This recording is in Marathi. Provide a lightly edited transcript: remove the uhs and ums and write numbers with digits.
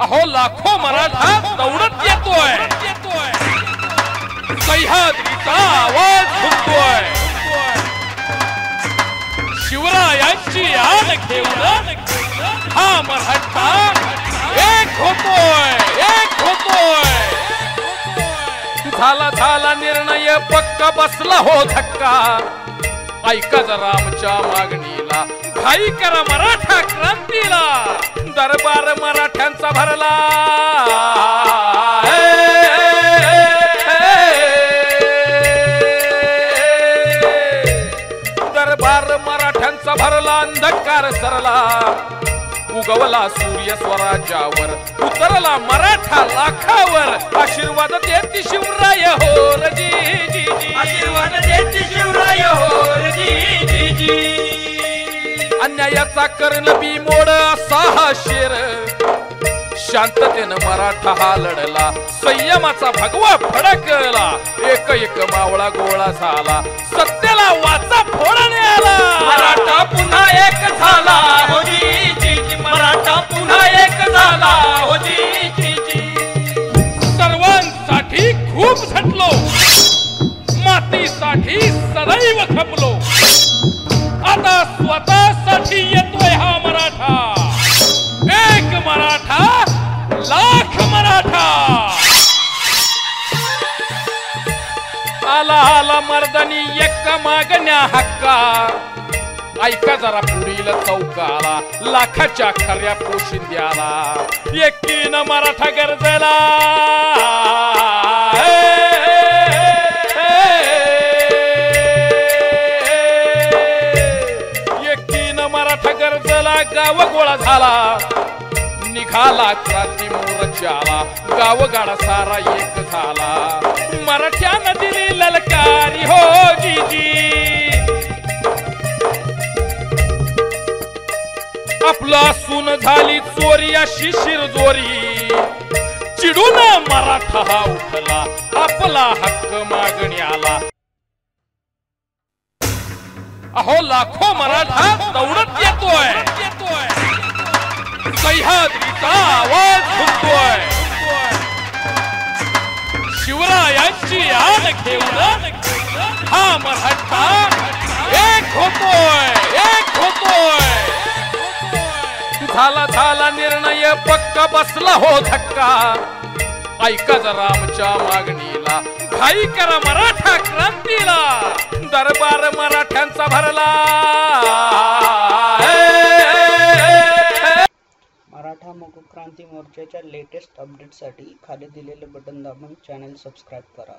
अहो लाखो मराठा दौडत येतोय, सह्याद्रीचा आवाज घुमतोय, शिवरायांची आन घेऊन हा मराठा एक होतोय, एक होतोय। झाला झाला निर्णय पक्का, बसला हो धक्का, ऐका जरा आमच्या मागणीला, घाई करा मराठा क्रांतीला, दरबार मराठ्यांचा भरला, दरबार मराठ्यांचा भरला, अंधकार सरला, उगवला सूर्य स्वराज्यावर, उतरला मराठा लाखावर, आशीर्वाद देती शिवराय होर जी जी जी, आशीर्वाद देती शिवराय होर जी जी जी। अन्यायाचा कर्ण बिमोड असा हा शेर, शांततेनं मराठा हा लढला, संयमाचा भगवा फडकला, एक एक मावळा गोळा झाला, सत्याला वाचा फोडणे आला, मराठा पुन्हा एक झाला हो जी जी जी, मराठा पुन्हा एक झाला हो जी जी जी। सर्वांसाठी खूप झटलो, मातीसाठी सदैव खपलो, आता स्वतःसाठी येतोय हा मराठा, एक मराठा लाख मराठा। आला आला मर्दानी एक मागण्या हक्का, ऐका जरा पुढील चौकाला, लाखाच्या खऱ्या पोशिंद्याला, एकीनं मराठा गरजेला, एकीनं मराठा गरजेला, गाव गोळा झाला, निघाला क्रांती मोर्चाला, गावगाडा सारा एक झाला, मराठ्यानं दिली ललकारी हो जी जी। आपला सून झाली चोरी अशी शिरजोरी, चिडून मराठा हा उठला, आपला हक्क मागण्याला, अहो लाखो मराठा दौडत येतोय, सह्याद्रीचा आवाज घुमतोय, शिवरायांची आन घेऊन हा मराठा एक होतोय, एक होतोय। झाला झाला निर्णय पक्का, बसला हो धक्का, ऐका जरा आमच्या मागणीला, घाई करा मराठा क्रांतीला, दरबार मराठ्यांचा भरला। मराठा क्रांती मोर्चाच्या लेटेस्ट अपडेटसाठी खाली दिलेले बटन दाबून चॅनल सबस्क्राईब करा।